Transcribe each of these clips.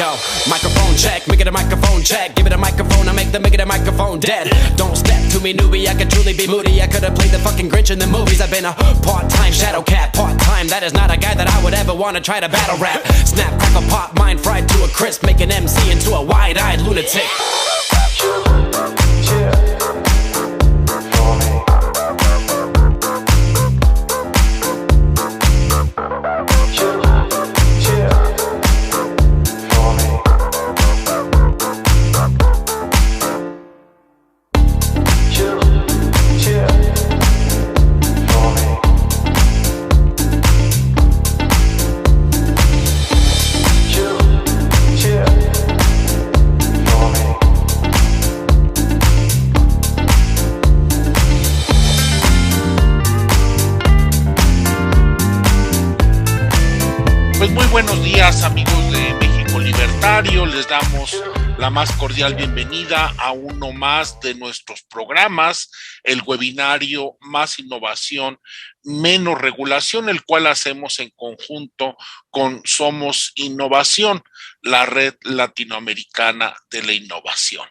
Yo, microphone check, make it a microphone check. Give it a microphone, I make the microphone dead. Don't step to me, newbie, I could truly be moody. I could have played the fucking Grinch in the movies. I've been a part-time shadow cat, part-time. That is not a guy that I would ever want to try to battle rap. Snap, crackle, pop, mind fried to a crisp. Make an MC into a wide-eyed lunatic. Buenos días, amigos de México Libertario, les damos la más cordial bienvenida a uno más de nuestros programas, el webinario Más Innovación, Menos Regulación, el cual hacemos en conjunto con Somos Innovación, la red latinoamericana de la innovación.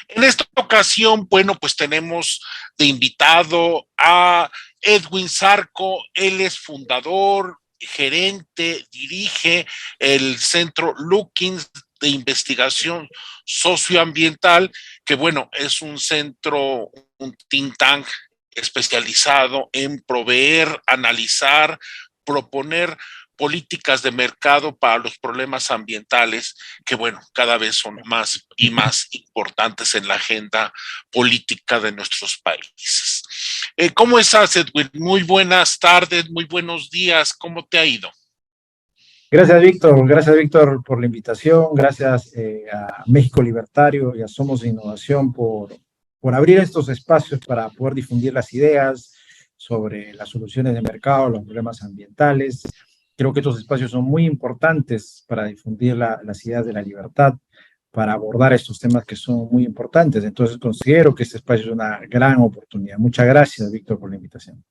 En esta ocasión, bueno, pues tenemos de invitado a Edwin Zarco. Él es fundador, gerente, dirige el Centro Lookings de Investigación Socioambiental, que bueno, es un centro, un think tank especializado en proveer, analizar, proponer políticas de mercado para los problemas ambientales que, bueno, cada vez son más y más importantes en la agenda política de nuestros países. ¿Cómo estás, Edwin? Muy buenas tardes, muy buenos días. ¿Cómo te ha ido? Gracias, Víctor, por la invitación. Gracias a México Libertario y a Somos Innovación por abrir estos espacios para poder difundir las ideas sobre las soluciones de mercado, los problemas ambientales. Creo que estos espacios son muy importantes para difundir las ideas de la libertad, para abordar estos temas que son muy importantes. Entonces considero que este espacio es una gran oportunidad. Muchas gracias, Víctor, por la invitación.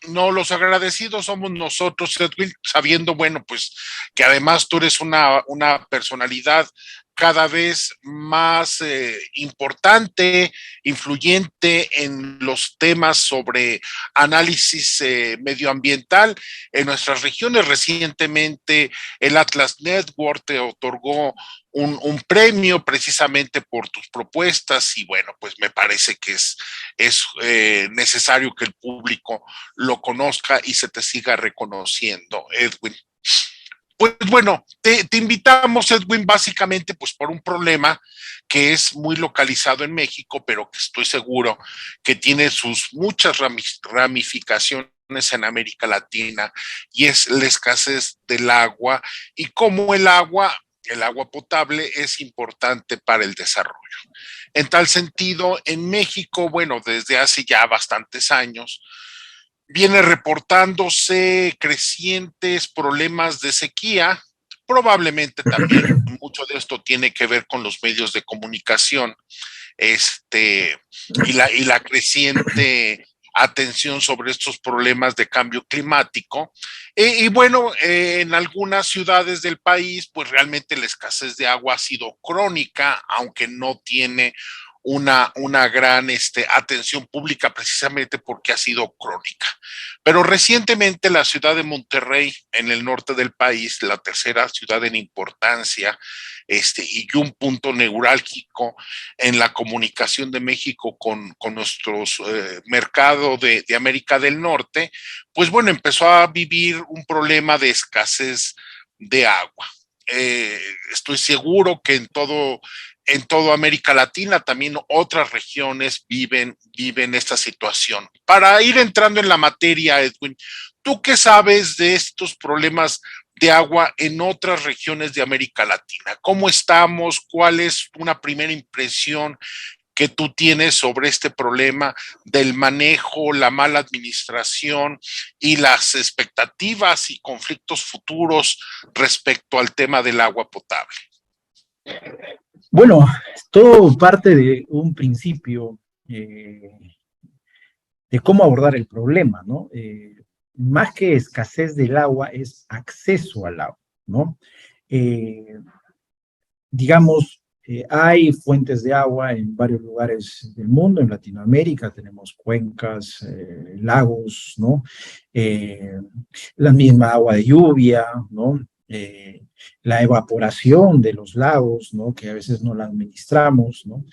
No, los agradecidos somos nosotros, Edwin, sabiendo, bueno, pues que además tú eres una personalidad cada vez más importante, influyente en los temas sobre análisis medioambiental en nuestras regiones. Recientemente el Atlas Network te otorgó un premio precisamente por tus propuestas y bueno, pues me parece que es necesario que el público lo conozca y se te siga reconociendo, Edwin. Pues bueno, te invitamos, Edwin, básicamente pues por un problema que es muy localizado en México, pero que estoy seguro que tiene sus muchas ramificaciones en América Latina, y es la escasez del agua y cómo el agua potable es importante para el desarrollo. En tal sentido, en México, bueno, desde hace ya bastantes años, viene reportándose crecientes problemas de sequía. Probablemente también mucho de esto tiene que ver con los medios de comunicación y la creciente atención sobre estos problemas de cambio climático. Y bueno, en algunas ciudades del país, pues realmente la escasez de agua ha sido crónica, aunque no tiene una gran atención pública precisamente porque ha sido crónica. Pero recientemente la ciudad de Monterrey, en el norte del país, la tercera ciudad en importancia y un punto neurálgico en la comunicación de México con nuestros mercados de América del Norte, pues bueno, empezó a vivir un problema de escasez de agua. Estoy seguro que en toda América Latina, también otras regiones viven esta situación. Para ir entrando en la materia, Edwin, ¿tú qué sabes de estos problemas de agua en otras regiones de América Latina? ¿Cómo estamos? ¿Cuál es una primera impresión que tú tienes sobre este problema del manejo, la mala administración y las expectativas y conflictos futuros respecto al tema del agua potable? Bueno, todo parte de un principio de cómo abordar el problema, ¿no? Más que escasez del agua, es acceso al agua, ¿no? digamos, hay fuentes de agua en varios lugares del mundo. En Latinoamérica tenemos cuencas, lagos, ¿no? Eh, la misma agua de lluvia, ¿no? La evaporación de los lagos, ¿no? Que a veces no la administramos, ¿no?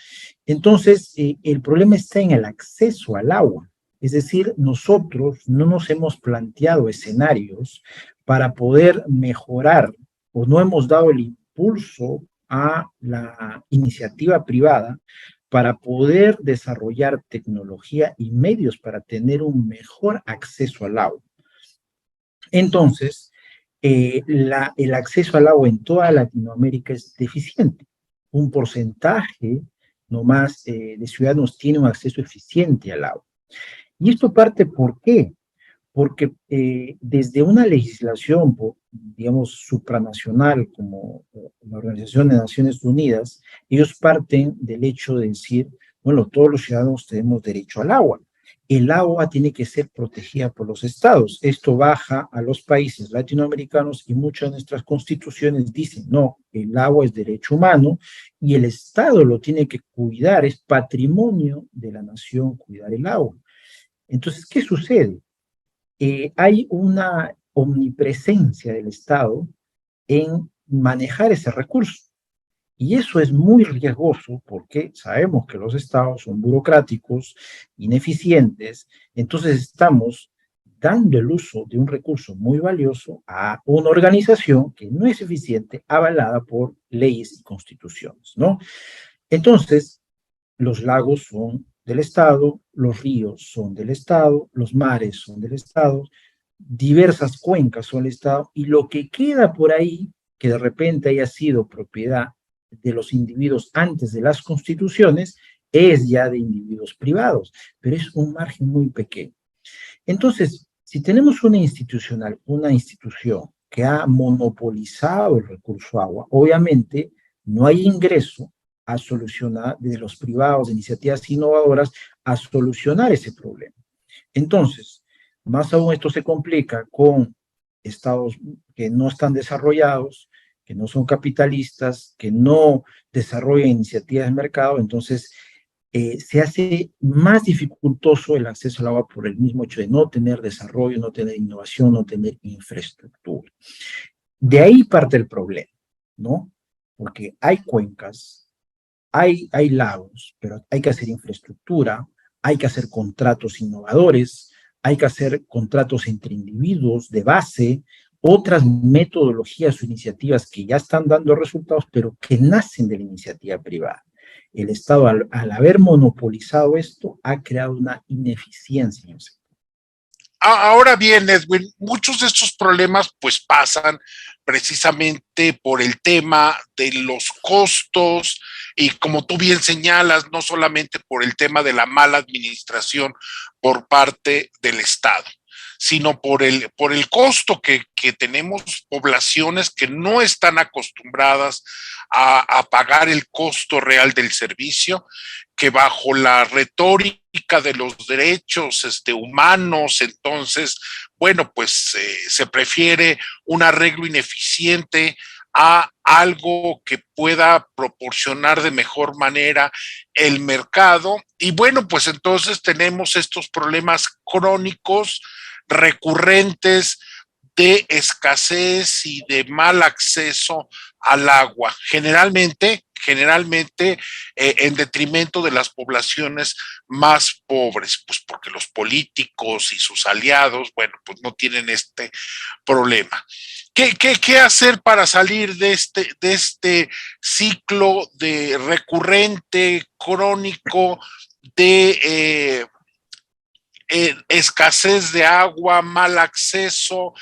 Entonces, el problema está en el acceso al agua. Es decir, nosotros no nos hemos planteado escenarios para poder mejorar o no hemos dado el impulso a la iniciativa privada para poder desarrollar tecnología y medios para tener un mejor acceso al agua. Entonces, el acceso al agua en toda Latinoamérica es deficiente. Un porcentaje nomás de ciudadanos tiene un acceso eficiente al agua. ¿Y esto parte por qué? Porque desde una legislación, digamos, supranacional como la Organización de Naciones Unidas, ellos parten del hecho de decir, bueno, todos los ciudadanos tenemos derecho al agua. El agua tiene que ser protegida por los estados. Esto baja a los países latinoamericanos y muchas de nuestras constituciones dicen, no, el agua es derecho humano y el estado lo tiene que cuidar, es patrimonio de la nación cuidar el agua. Entonces, ¿qué sucede? Hay una omnipresencia del Estado en manejar ese recurso. Y eso es muy riesgoso porque sabemos que los estados son burocráticos, ineficientes, entonces estamos dando el uso de un recurso muy valioso a una organización que no es eficiente, avalada por leyes y constituciones, ¿no? Entonces, los lagos son del Estado, los ríos son del Estado, los mares son del Estado, diversas cuencas son del Estado, y lo que queda por ahí, que de repente haya sido propiedad de los individuos antes de las constituciones, es ya de individuos privados, pero es un margen muy pequeño. Entonces, si tenemos una institución que ha monopolizado el recurso agua, obviamente no hay ingreso a solucionar, de los privados, de iniciativas innovadoras, a solucionar ese problema. Entonces, más aún esto se complica con estados que no están desarrollados, que no son capitalistas, que no desarrollan iniciativas de mercado, entonces se hace más dificultoso el acceso al agua por el mismo hecho de no tener desarrollo, no tener innovación, no tener infraestructura. De ahí parte el problema, ¿no? Porque hay cuencas, hay lagos, pero hay que hacer infraestructura, hay que hacer contratos innovadores, hay que hacer contratos entre individuos de base, otras metodologías o iniciativas que ya están dando resultados, pero que nacen de la iniciativa privada. El Estado, al haber monopolizado esto, ha creado una ineficiencia en el sector. Ahora bien, Edwin, muchos de estos problemas pues pasan precisamente por el tema de los costos y como tú bien señalas, no solamente por el tema de la mala administración por parte del Estado, sino por el costo que tenemos poblaciones que no están acostumbradas a pagar el costo real del servicio, que bajo la retórica de los derechos humanos, entonces, bueno, pues se prefiere un arreglo ineficiente a algo que pueda proporcionar de mejor manera el mercado. Y bueno, pues entonces tenemos estos problemas crónicos, recurrentes, de escasez y de mal acceso al agua, generalmente en detrimento de las poblaciones más pobres, pues porque los políticos y sus aliados, bueno, pues no tienen este problema. ¿Qué hacer para salir de este ciclo de recurrente, crónico, de escasez de agua, mal acceso,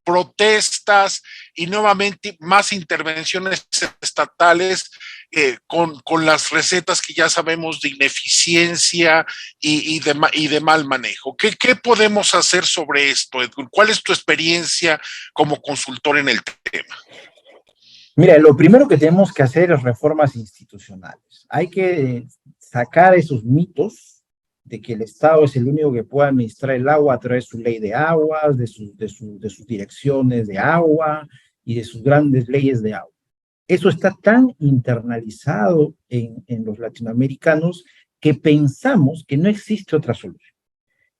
protestas y nuevamente más intervenciones estatales con las recetas que ya sabemos de ineficiencia y de mal manejo? ¿Qué podemos hacer sobre esto, Edwin? ¿Cuál es tu experiencia como consultor en el tema? Mira, lo primero que tenemos que hacer es reformas institucionales. Hay que sacar esos mitos de que el Estado es el único que puede administrar el agua a través de su ley de aguas, de sus direcciones de agua y de sus grandes leyes de agua. Eso está tan internalizado en los latinoamericanos que pensamos que no existe otra solución,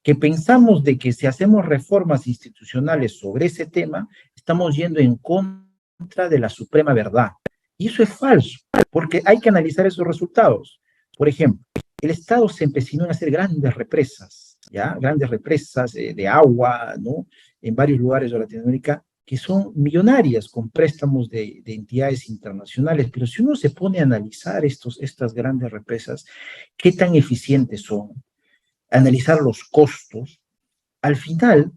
que pensamos de que si hacemos reformas institucionales sobre ese tema, estamos yendo en contra de la suprema verdad. Y eso es falso, porque hay que analizar esos resultados. Por ejemplo, el Estado se empecinó en hacer grandes represas, ¿ya? Grandes represas de agua, ¿no? En varios lugares de Latinoamérica, que son millonarias con préstamos de entidades internacionales, pero si uno se pone a analizar estas grandes represas, ¿qué tan eficientes son? Analizar los costos, al final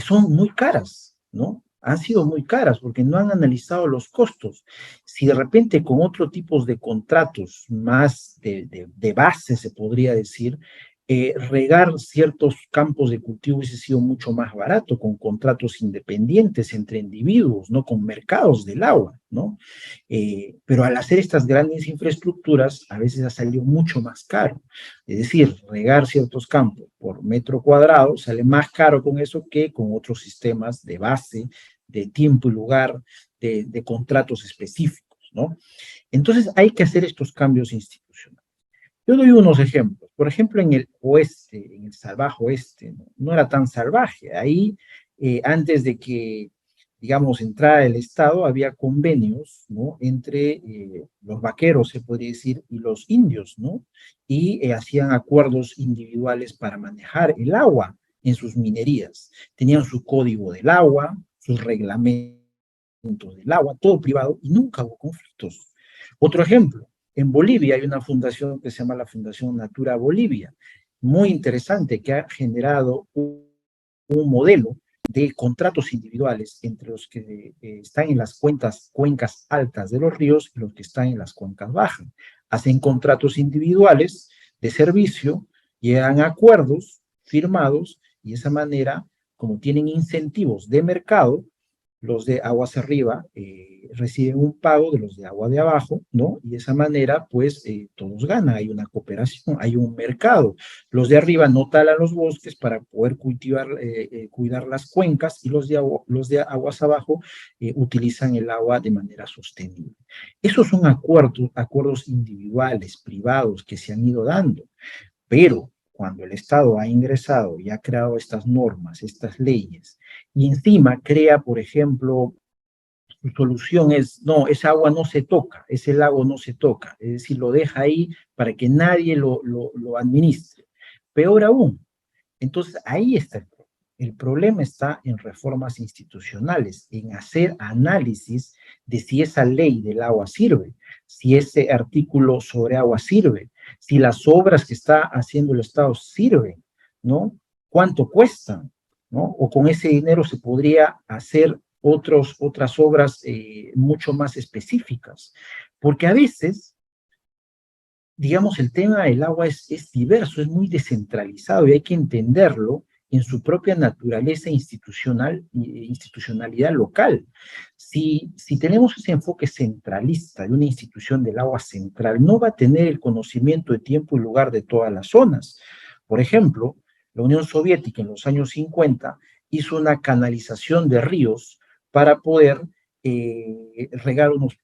son muy caras, ¿no? Han sido muy caras porque no han analizado los costos. Si de repente con otro tipo de contratos más de base, se podría decir, regar ciertos campos de cultivo hubiese sido mucho más barato con contratos independientes entre individuos, no con mercados del agua, ¿no? Pero al hacer estas grandes infraestructuras, a veces ha salido mucho más caro. Es decir, regar ciertos campos por metro cuadrado sale más caro con eso que con otros sistemas de base, de tiempo y lugar, de contratos específicos, ¿no? Entonces hay que hacer estos cambios institucionales. Yo doy unos ejemplos. Por ejemplo, en el oeste, en el salvaje oeste, no era tan salvaje. Ahí, antes de que, digamos, entrara el Estado, había convenios, ¿no? Entre los vaqueros, se podría decir, y los indios, ¿no? Y hacían acuerdos individuales para manejar el agua en sus minerías. Tenían su código del agua, sus reglamentos del agua, todo privado, y nunca hubo conflictos. Otro ejemplo, en Bolivia hay una fundación que se llama la Fundación Natura Bolivia, muy interesante, que ha generado un modelo de contratos individuales entre los que están en las cuencas altas de los ríos y los que están en las cuencas bajas. Hacen contratos individuales de servicio, llegan a acuerdos firmados y de esa manera, como tienen incentivos de mercado, los de aguas arriba reciben un pago de los de agua de abajo, ¿no? Y de esa manera, pues, todos ganan, hay una cooperación, hay un mercado. Los de arriba no talan los bosques para poder cultivar, cuidar las cuencas, y los de aguas abajo utilizan el agua de manera sostenible. Esos son acuerdos individuales, privados, que se han ido dando, pero cuando el Estado ha ingresado y ha creado estas normas, estas leyes, y encima crea, por ejemplo, su solución es, no, esa agua no se toca, ese lago no se toca, es decir, lo deja ahí para que nadie lo administre. Peor aún, entonces ahí está el problema. El problema está en reformas institucionales, en hacer análisis de si esa ley del agua sirve, si ese artículo sobre agua sirve, si las obras que está haciendo el Estado sirven, ¿no? ¿Cuánto cuestan? ¿No? O con ese dinero se podría hacer otras obras mucho más específicas. Porque a veces, digamos, el tema del agua es diverso, es muy descentralizado y hay que entenderlo en su propia naturaleza institucionalidad local. Si tenemos ese enfoque centralista de una institución del agua central, no va a tener el conocimiento de tiempo y lugar de todas las zonas. Por ejemplo, la Unión Soviética en los años 50 hizo una canalización de ríos para poder regar unos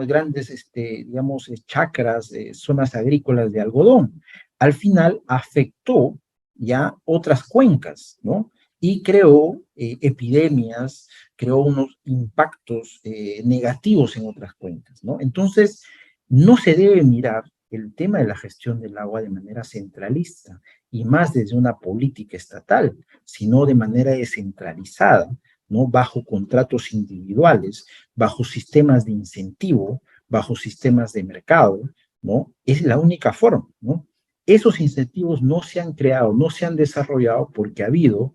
grandes, digamos, chacras, zonas agrícolas de algodón. Al final afectó ya otras cuencas, ¿no? Y creó epidemias, creó unos impactos negativos en otras cuencas, ¿no? Entonces, no se debe mirar el tema de la gestión del agua de manera centralista y más desde una política estatal, sino de manera descentralizada, ¿no? Bajo contratos individuales, bajo sistemas de incentivo, bajo sistemas de mercado, ¿no? Es la única forma, ¿no? Esos incentivos no se han creado, no se han desarrollado porque ha habido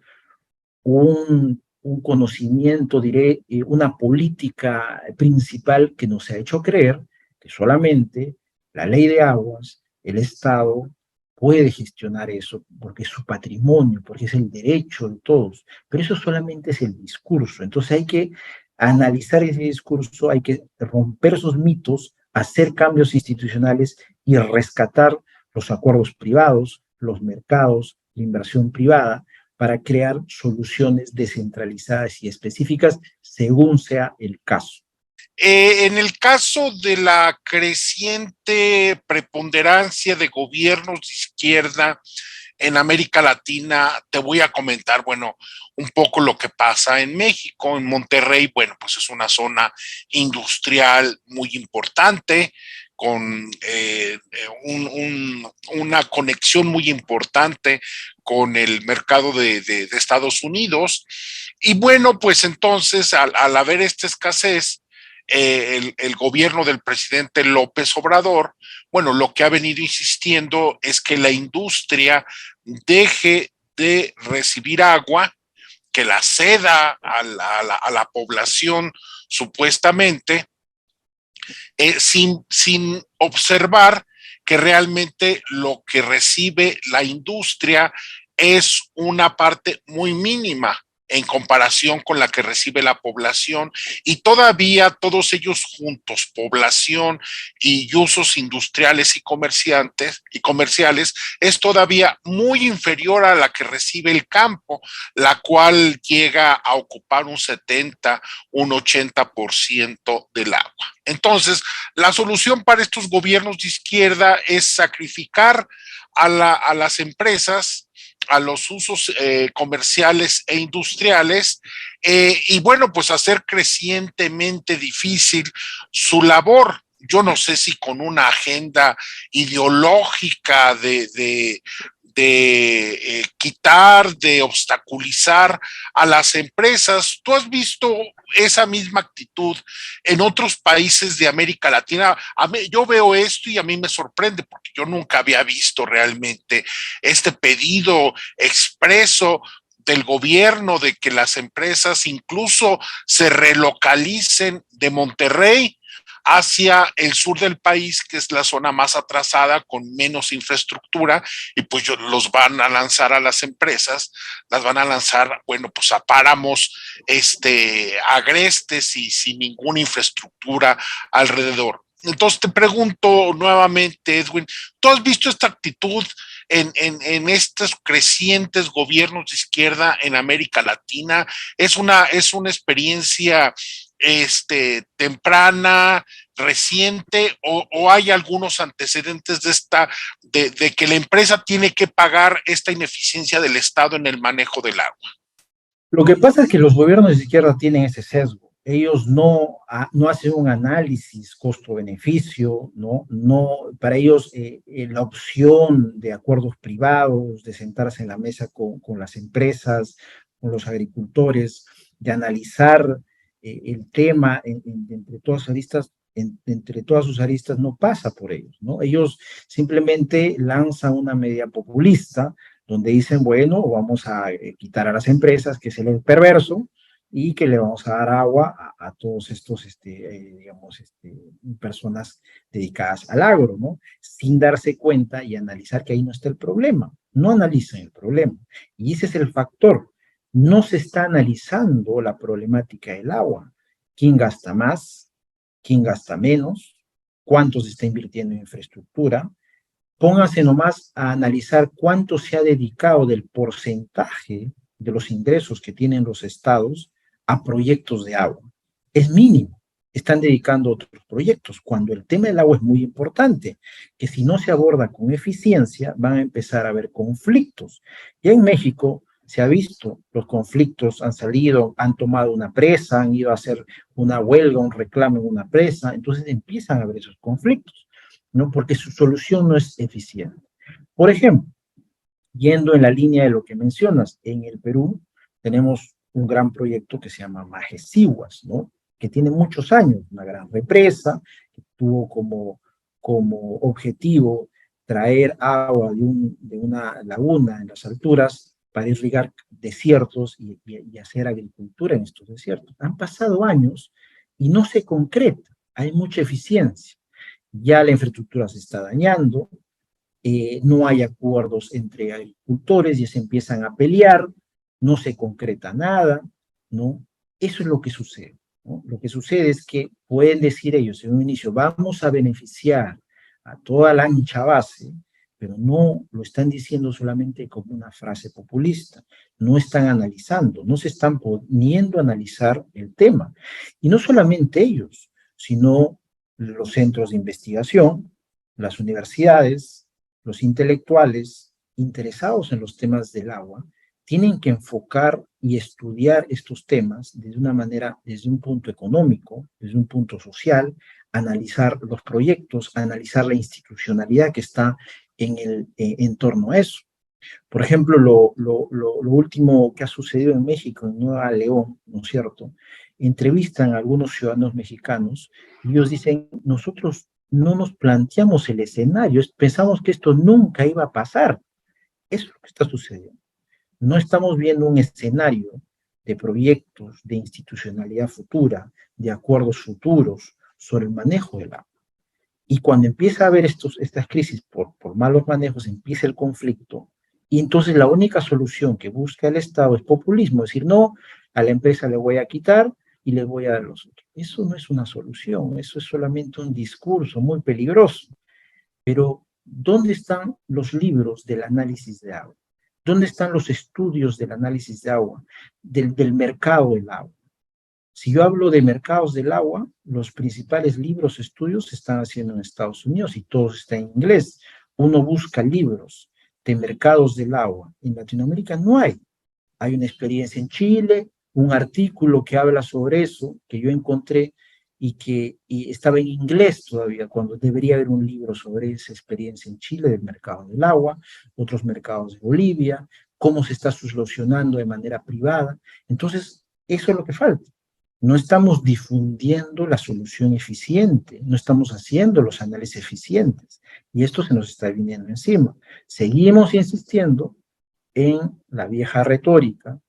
un conocimiento, diré, una política principal que nos ha hecho creer que solamente la ley de aguas, el Estado, puede gestionar eso, porque es su patrimonio, porque es el derecho de todos, pero eso solamente es el discurso. Entonces hay que analizar ese discurso, hay que romper esos mitos, hacer cambios institucionales y rescatar los acuerdos privados, los mercados, la inversión privada, para crear soluciones descentralizadas y específicas según sea el caso. En el caso de la creciente preponderancia de gobiernos de izquierda en América Latina, te voy a comentar, bueno, un poco lo que pasa en México. En Monterrey, bueno, pues es una zona industrial muy importante, con una conexión muy importante con el mercado de Estados Unidos. Y bueno, pues entonces, al haber esta escasez, el gobierno del presidente López Obrador, bueno, lo que ha venido insistiendo es que la industria deje de recibir agua, que la ceda a la población supuestamente, sin observar que realmente lo que recibe la industria es una parte muy mínima en comparación con la que recibe la población, y todavía todos ellos juntos, población y usos industriales y comerciales, es todavía muy inferior a la que recibe el campo, la cual llega a ocupar un 70, un 80% del agua. Entonces, la solución para estos gobiernos de izquierda es sacrificar a las empresas, a los usos comerciales e industriales, y bueno, pues hacer crecientemente difícil su labor. Yo no sé si con una agenda ideológica de quitar, de obstaculizar a las empresas. ¿Tú has visto esa misma actitud en otros países de América Latina? Yo veo esto y a mí me sorprende, porque yo nunca había visto realmente este pedido expreso del gobierno de que las empresas incluso se relocalicen de Monterrey hacia el sur del país, que es la zona más atrasada, con menos infraestructura, y pues los van a lanzar a las empresas, las van a lanzar, bueno, pues a páramos agrestes y sin ninguna infraestructura alrededor. Entonces te pregunto nuevamente, Edwin, ¿tú has visto esta actitud en estos crecientes gobiernos de izquierda en América Latina? ¿Es una experiencia temprana, reciente, o hay algunos antecedentes de que la empresa tiene que pagar esta ineficiencia del Estado en el manejo del agua? Lo que pasa es que los gobiernos de izquierda tienen ese sesgo. Ellos no hacen un análisis costo-beneficio, para ellos la opción de acuerdos privados, de sentarse en la mesa con las empresas, con los agricultores, de analizar el tema entre todas sus aristas, entre todas sus aristas, no pasa por ellos, ¿no? Ellos simplemente lanzan una medida populista donde dicen, bueno, vamos a quitar a las empresas, que es el perverso, y que le vamos a dar agua a todos estos, personas dedicadas al agro, ¿no? Sin darse cuenta y analizar que ahí no está el problema. No analizan el problema. Y ese es el factor. No se está analizando la problemática del agua. ¿Quién gasta más? ¿Quién gasta menos? ¿Cuánto se está invirtiendo en infraestructura? Póngase nomás a analizar cuánto se ha dedicado del porcentaje de los ingresos que tienen los estados a proyectos de agua. Es mínimo. Están dedicando a otros proyectos, cuando el tema del agua es muy importante, que si no se aborda con eficiencia, van a empezar a haber conflictos. Ya en México se ha visto, los conflictos han salido, han tomado una presa, han ido a hacer una huelga, un reclamo en una presa, entonces empiezan a haber esos conflictos, ¿no? Porque su solución no es eficiente. Por ejemplo, yendo en la línea de lo que mencionas, en el Perú tenemos un gran proyecto que se llama Majesihuas, ¿no? Que tiene muchos años, una gran represa, que tuvo como objetivo traer agua de una laguna en las alturas para irrigar desiertos y hacer agricultura en estos desiertos. Han pasado años y no se concreta, hay mucha eficiencia. Ya la infraestructura se está dañando, no hay acuerdos entre agricultores, ya se empiezan a pelear, no se concreta nada, ¿no? Eso es lo que sucede, ¿no? Lo que sucede es que pueden decir ellos en un inicio, vamos a beneficiar a toda la ancha base, pero no lo están diciendo solamente como una frase populista, no están analizando, no se están poniendo a analizar el tema. Y no solamente ellos, sino los centros de investigación, las universidades, los intelectuales interesados en los temas del agua, tienen que enfocar y estudiar estos temas desde una manera, desde un punto económico, desde un punto social, analizar los proyectos, analizar la institucionalidad que está en torno a eso. Por ejemplo, lo último que ha sucedido en México, en Nueva León, ¿no es cierto? Entrevistan a algunos ciudadanos mexicanos y ellos dicen, nosotros no nos planteamos el escenario, pensamos que esto nunca iba a pasar. Eso es lo que está sucediendo. No estamos viendo un escenario de proyectos, de institucionalidad futura, de acuerdos futuros sobre el manejo del agua. Y cuando empieza a haber estas crisis por malos manejos, empieza el conflicto, y entonces la única solución que busca el Estado es populismo, es decir, no, a la empresa le voy a quitar y le voy a dar a los otros. Eso no es una solución, eso es solamente un discurso muy peligroso. Pero, ¿dónde están los libros del análisis de agua? ¿Dónde están los estudios del análisis de agua, del mercado del agua? Si yo hablo de mercados del agua, los principales libros, estudios se están haciendo en Estados Unidos y todos están en inglés. Uno busca libros de mercados del agua. En Latinoamérica no hay. Hay una experiencia en Chile, un artículo que habla sobre eso, que yo encontré y estaba en inglés todavía, cuando debería haber un libro sobre esa experiencia en Chile del mercado del agua, otros mercados de Bolivia, cómo se está solucionando de manera privada. Entonces, eso es lo que falta. No estamos difundiendo la solución eficiente, no estamos haciendo los análisis eficientes, y esto se nos está viniendo encima. Seguimos insistiendo en la vieja retórica,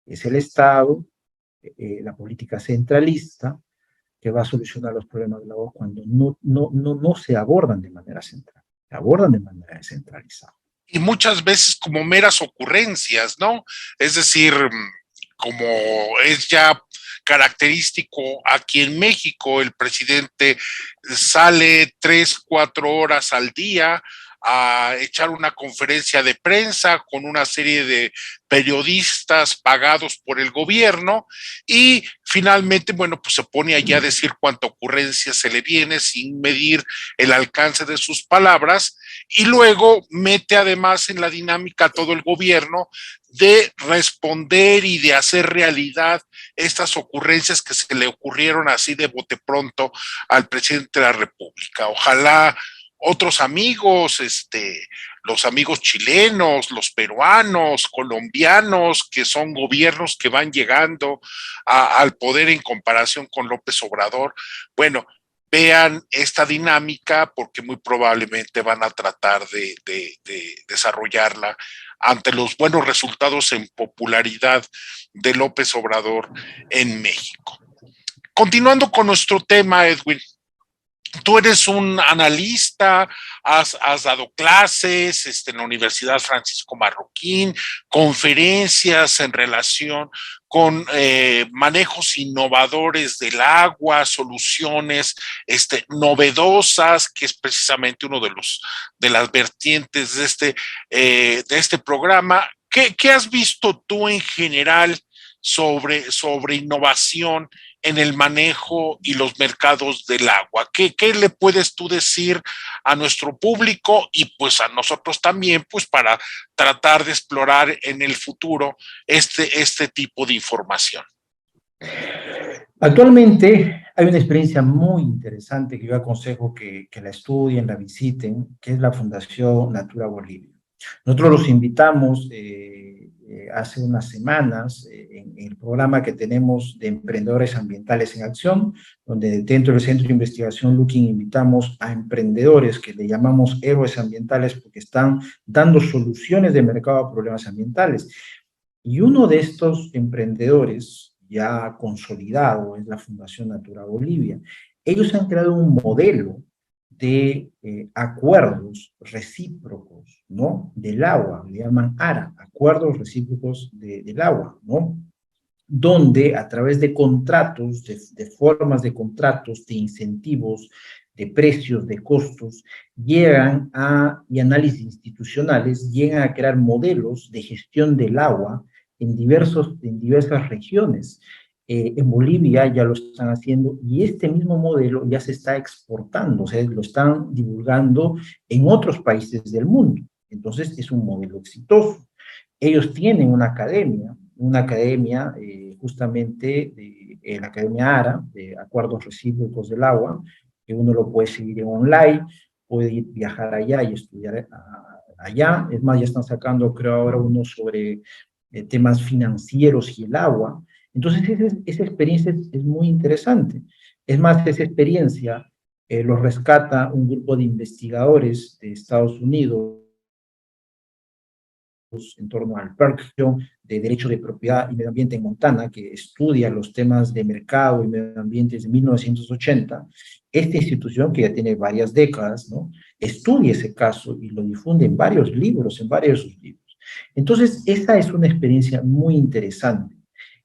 es el Estado, la política centralista, que va a solucionar los problemas del agua cuando no se abordan de manera central, se abordan de manera descentralizada. Y muchas veces como meras ocurrencias, ¿no? Es decir, como es ya característico aquí en México, el presidente sale 3-4 horas al día a echar una conferencia de prensa con una serie de periodistas pagados por el gobierno y finalmente, bueno, pues se pone allá a decir cuánta ocurrencia se le viene sin medir el alcance de sus palabras y luego mete además en la dinámica a todo el gobierno de responder y de hacer realidad estas ocurrencias que se le ocurrieron así de bote pronto al presidente de la República. Ojalá otros amigos, los amigos chilenos, los peruanos, colombianos, que son gobiernos que van llegando al poder en comparación con López Obrador, bueno, vean esta dinámica porque muy probablemente van a tratar de desarrollarla ante los buenos resultados en popularidad de López Obrador en México. Continuando con nuestro tema, Edwin, tú eres un analista, has dado clases en la Universidad Francisco Marroquín, conferencias en relación con manejos innovadores del agua, soluciones novedosas, que es precisamente uno de las vertientes de este programa. ¿Qué has visto tú en general sobre innovación en el manejo y los mercados del agua? ¿Qué le puedes tú decir a nuestro público y pues a nosotros también, pues para tratar de explorar en el futuro este tipo de información? Actualmente hay una experiencia muy interesante que yo aconsejo que la estudien, la visiten, que es la Fundación Natura Bolivia. Nosotros los invitamos hace unas semanas en el programa que tenemos de Emprendedores Ambientales en Acción, donde dentro del Centro de Investigación Looking invitamos a emprendedores que le llamamos héroes ambientales porque están dando soluciones de mercado a problemas ambientales. Y uno de estos emprendedores ya consolidado es la Fundación Natura Bolivia. Ellos han creado un modelo de acuerdos recíprocos, ¿no? Del agua, le llaman ARA, acuerdos recíprocos del agua, ¿no? Donde a través de contratos, de formas de contratos, de incentivos, de precios, de costos, y análisis institucionales, llegan a crear modelos de gestión del agua en diversas regiones. En Bolivia ya lo están haciendo y este mismo modelo ya se está exportando, o sea, lo están divulgando en otros países del mundo. Entonces, es un modelo exitoso. Ellos tienen una academia justamente la Academia ARA, de Acuerdos Recíprocos del Agua, que uno lo puede seguir en online, puede viajar allá y estudiar allá. Es más, ya están sacando, creo ahora, uno sobre temas financieros y el agua. Entonces, esa experiencia es muy interesante. Es más, esa experiencia lo rescata un grupo de investigadores de Estados Unidos en torno al Perktion de Derecho de Propiedad y Medio Ambiente en Montana, que estudia los temas de mercado y medio ambiente desde 1980. Esta institución, que ya tiene varias décadas, ¿no?, estudia ese caso y lo difunde en varios libros, en varios de sus libros. Entonces, esa es una experiencia muy interesante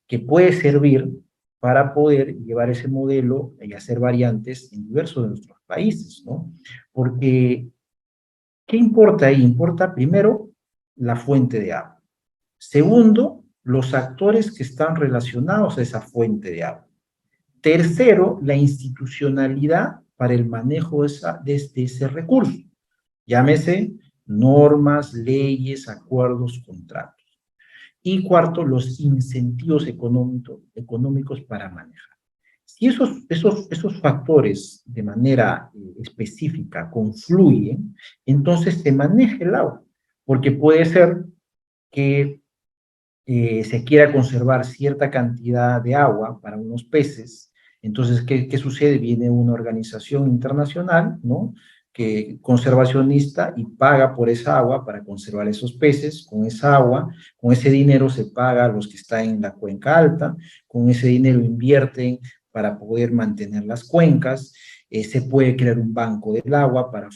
que puede servir para poder llevar ese modelo y hacer variantes en diversos de nuestros países, ¿no? Porque, ¿qué importa ahí? Importa primero la fuente de agua. Segundo, los actores que están relacionados a esa fuente de agua. Tercero, la institucionalidad para el manejo de ese recurso. Llámese normas, leyes, acuerdos, contratos. Y cuarto, los incentivos económicos para manejar. Si esos factores de manera específica confluyen, entonces se maneja el agua, porque puede ser que se quiera conservar cierta cantidad de agua para unos peces. Entonces, ¿qué sucede? Viene una organización internacional, ¿no?, que conservacionista, y paga por esa agua para conservar esos peces. Con esa agua, con ese dinero se paga a los que están en la cuenca alta, con ese dinero invierten para poder mantener las cuencas. Se puede crear un banco del agua para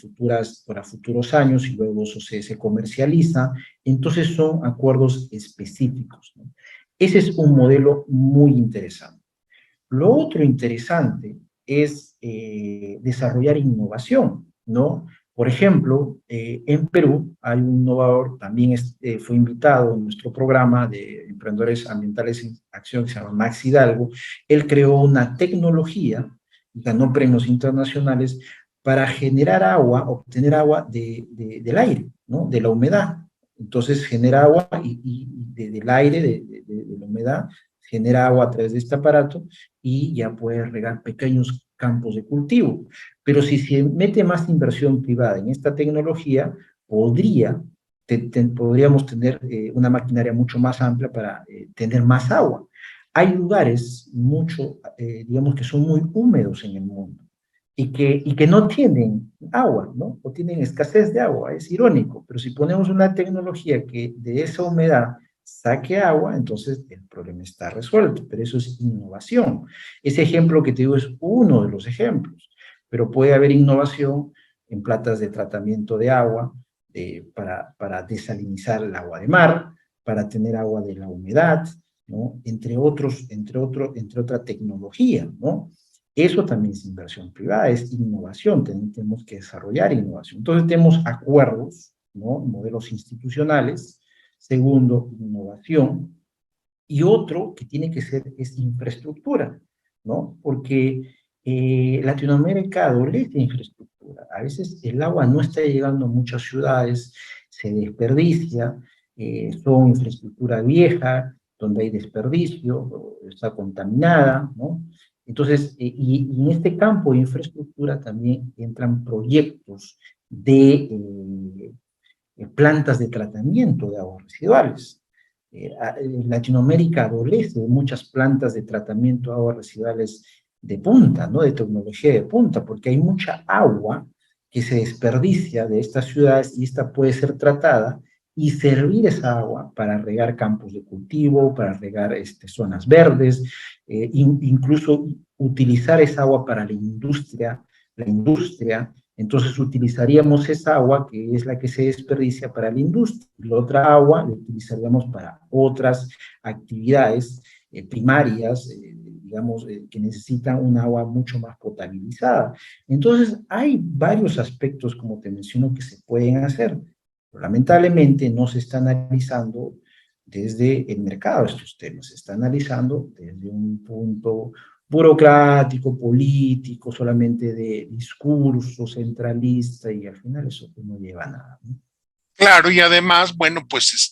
futuros años y luego eso se comercializa. Entonces son acuerdos específicos, ¿no? Ese es un modelo muy interesante. Lo otro interesante es desarrollar innovación, ¿no? Por ejemplo, en Perú hay un innovador, también fue invitado en nuestro programa de Emprendedores Ambientales en Acción, que se llama Max Hidalgo. Él creó una tecnología, ganó premios internacionales, para generar agua, obtener agua del aire, ¿no?, de la humedad. Entonces genera agua del aire, de la humedad, genera agua a través de este aparato y ya puede regar pequeños campos de cultivo. Pero si se mete más inversión privada en esta tecnología, podríamos tener una maquinaria mucho más amplia para tener más agua. Hay lugares digamos, que son muy húmedos en el mundo y que no tienen agua, ¿no?, o tienen escasez de agua. Es irónico, pero si ponemos una tecnología que de esa humedad saque agua, entonces el problema está resuelto. Pero eso es innovación. Ese ejemplo que te digo es uno de los ejemplos, pero puede haber innovación en plantas de tratamiento de agua, para desalinizar el agua de mar, para tener agua de la humedad, ¿no?, entre otra tecnología, ¿no? Eso también es inversión privada, es innovación. Tenemos que desarrollar innovación. Entonces tenemos acuerdos, ¿no?, modelos institucionales. Segundo, innovación. Y otro que tiene que ser es infraestructura, ¿no? Porque Latinoamérica adolece de infraestructura. A veces el agua no está llegando a muchas ciudades, se desperdicia, son infraestructura vieja, donde hay desperdicio, está contaminada, ¿no? Entonces, y en este campo de infraestructura también entran proyectos de plantas de tratamiento de aguas residuales. Latinoamérica adolece de muchas plantas de tratamiento de aguas residuales de punta, ¿no?, de tecnología de punta, porque hay mucha agua que se desperdicia de estas ciudades y esta puede ser tratada y servir esa agua para regar campos de cultivo, para regar zonas verdes, incluso utilizar esa agua para la industria. Entonces utilizaríamos esa agua, que es la que se desperdicia, para la industria, y la otra agua la utilizaríamos para otras actividades primarias, digamos, que necesitan un agua mucho más potabilizada. Entonces hay varios aspectos, como te menciono, que se pueden hacer. Pero lamentablemente no se está analizando desde el mercado estos temas, se está analizando desde un punto burocrático, político, solamente de discurso centralista, y al final eso pues no lleva a nada, ¿no? Claro, y además, bueno, pues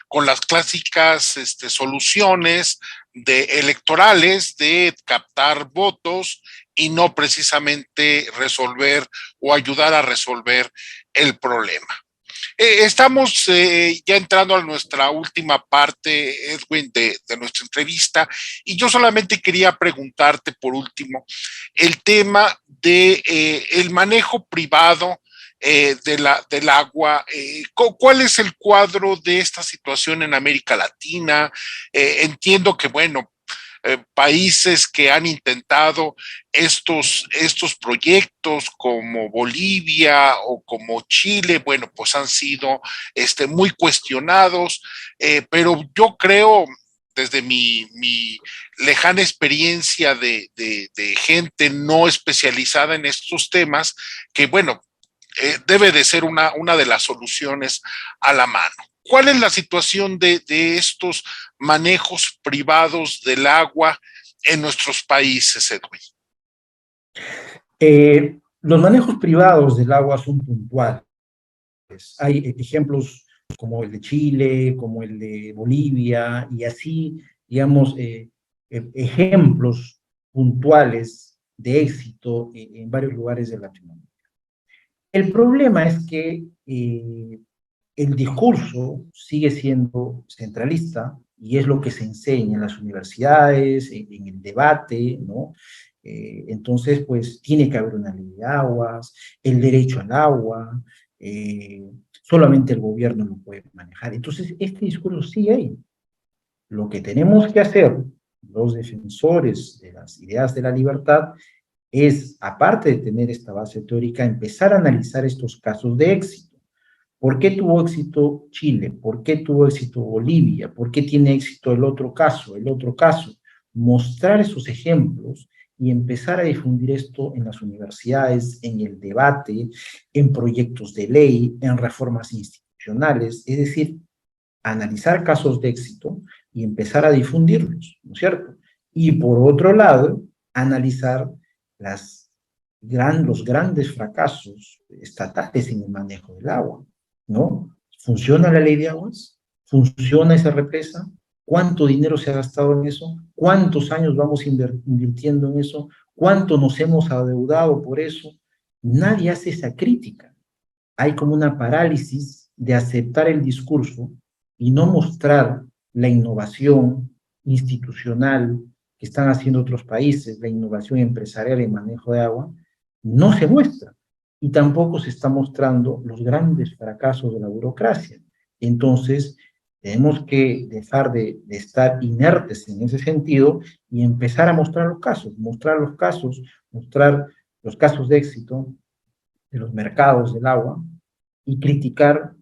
con las clásicas soluciones electorales de captar votos y no precisamente resolver o ayudar a resolver el problema. Estamos ya entrando a nuestra última parte, Edwin, de nuestra entrevista, y yo solamente quería preguntarte por último el tema de el manejo privado del agua. ¿Cuál es el cuadro de esta situación en América Latina? Entiendo que, bueno, países que han intentado estos proyectos como Bolivia o como Chile, bueno, pues han sido muy cuestionados, pero yo creo, desde mi lejana experiencia de gente no especializada en estos temas, que bueno, debe de ser una de las soluciones a la mano. ¿Cuál es la situación de estos manejos privados del agua en nuestros países, Edwin? Los manejos privados del agua son puntuales. Hay ejemplos como el de Chile, como el de Bolivia, y así, digamos, ejemplos puntuales de éxito en varios lugares de Latinoamérica. El problema es que el discurso sigue siendo centralista, y es lo que se enseña en las universidades, en el debate, ¿no? Entonces, pues, tiene que haber una ley de aguas, el derecho al agua, solamente el gobierno lo puede manejar. Entonces, este discurso sigue ahí. Lo que tenemos que hacer, los defensores de las ideas de la libertad, es, aparte de tener esta base teórica, empezar a analizar estos casos de éxito. ¿Por qué tuvo éxito Chile? ¿Por qué tuvo éxito Bolivia? ¿Por qué tiene éxito el otro caso? Mostrar esos ejemplos y empezar a difundir esto en las universidades, en el debate, en proyectos de ley, en reformas institucionales, es decir, analizar casos de éxito y empezar a difundirlos, ¿no es cierto? Y por otro lado, analizar los grandes fracasos estatales en el manejo del agua, ¿no? ¿Funciona la ley de aguas? ¿Funciona esa represa? ¿Cuánto dinero se ha gastado en eso? ¿Cuántos años vamos invirtiendo en eso? ¿Cuánto nos hemos adeudado por eso? Nadie hace esa crítica. Hay como una parálisis de aceptar el discurso y no mostrar la innovación institucional que están haciendo otros países, la innovación empresarial en manejo de agua, no se muestra. Y tampoco se está mostrando los grandes fracasos de la burocracia. Entonces, tenemos que dejar de estar inertes en ese sentido y empezar a mostrar los casos, mostrar los casos de éxito de los mercados del agua y criticar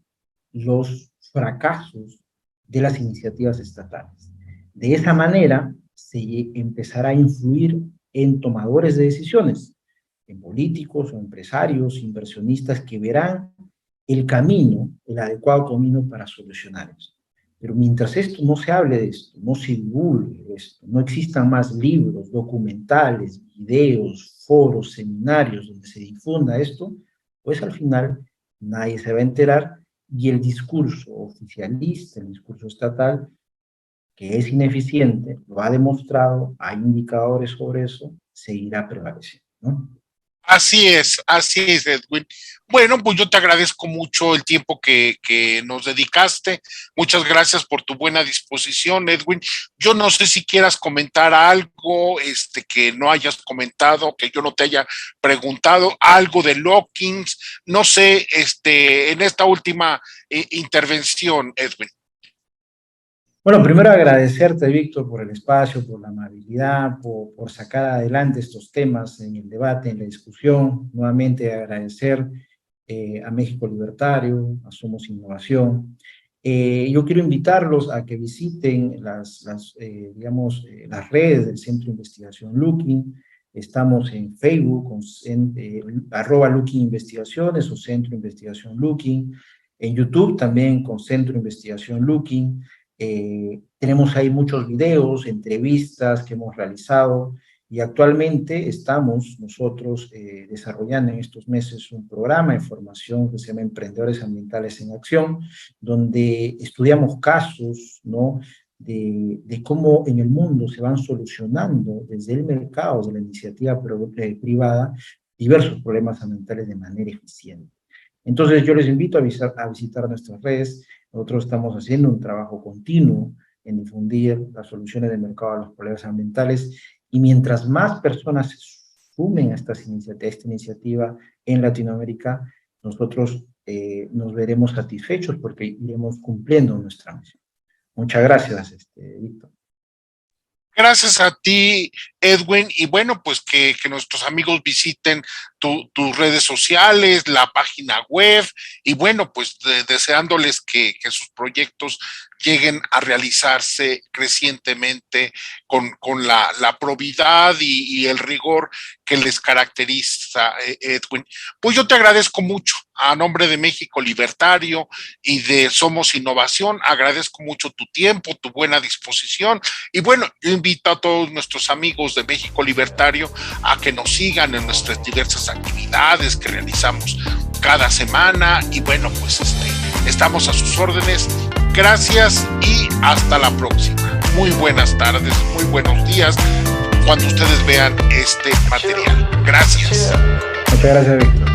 los fracasos de las iniciativas estatales. De esa manera se empezará a influir en tomadores de decisiones, en políticos o empresarios, inversionistas que verán el camino, el adecuado camino para solucionar esto. Pero mientras esto no se hable de esto, no se divulgue de esto, no existan más libros, documentales, videos, foros, seminarios donde se difunda esto, pues al final nadie se va a enterar y el discurso oficialista, el discurso estatal, que es ineficiente, lo ha demostrado, hay indicadores sobre eso, seguirá prevaleciendo, ¿no? Así es, Edwin. Bueno, pues yo te agradezco mucho el tiempo que nos dedicaste. Muchas gracias por tu buena disposición, Edwin. Yo no sé si quieras comentar algo que no hayas comentado, que yo no te haya preguntado, algo de Lockings, no sé, en esta última intervención, Edwin. Bueno, primero agradecerte, Víctor, por el espacio, por la amabilidad, por sacar adelante estos temas en el debate, en la discusión. Nuevamente agradecer a México Libertario, a Somos Innovación. Yo quiero invitarlos a que visiten las redes del Centro de Investigación Looking. Estamos en Facebook, @Looking Investigaciones o Centro de Investigación Looking. En YouTube también con Centro de Investigación Looking. Tenemos ahí muchos videos, entrevistas que hemos realizado, y actualmente estamos nosotros desarrollando en estos meses un programa de formación que se llama Emprendedores Ambientales en Acción, donde estudiamos casos, ¿no?, de cómo en el mundo se van solucionando desde el mercado de la iniciativa privada diversos problemas ambientales de manera eficiente. Entonces yo les invito a visitar nuestras redes. Nosotros estamos haciendo un trabajo continuo en difundir las soluciones de mercado a los problemas ambientales, y mientras más personas se sumen a esta iniciativa en Latinoamérica, nosotros nos veremos satisfechos porque iremos cumpliendo nuestra misión. Muchas gracias, Víctor. Gracias a ti, Edwin, y bueno, pues que nuestros amigos visiten tus redes sociales, la página web, y bueno, pues deseándoles que sus proyectos lleguen a realizarse crecientemente con la probidad y el rigor que les caracteriza, Edwin. Pues yo te agradezco mucho, a nombre de México Libertario y de Somos Innovación, agradezco mucho tu tiempo, tu buena disposición, y bueno, yo invito a todos nuestros amigos de México Libertario a que nos sigan en nuestras diversas actividades que realizamos cada semana, y bueno, pues estamos a sus órdenes. Gracias y hasta la próxima. Muy buenas tardes, muy buenos días cuando ustedes vean este material. Gracias. Muchas gracias, Víctor.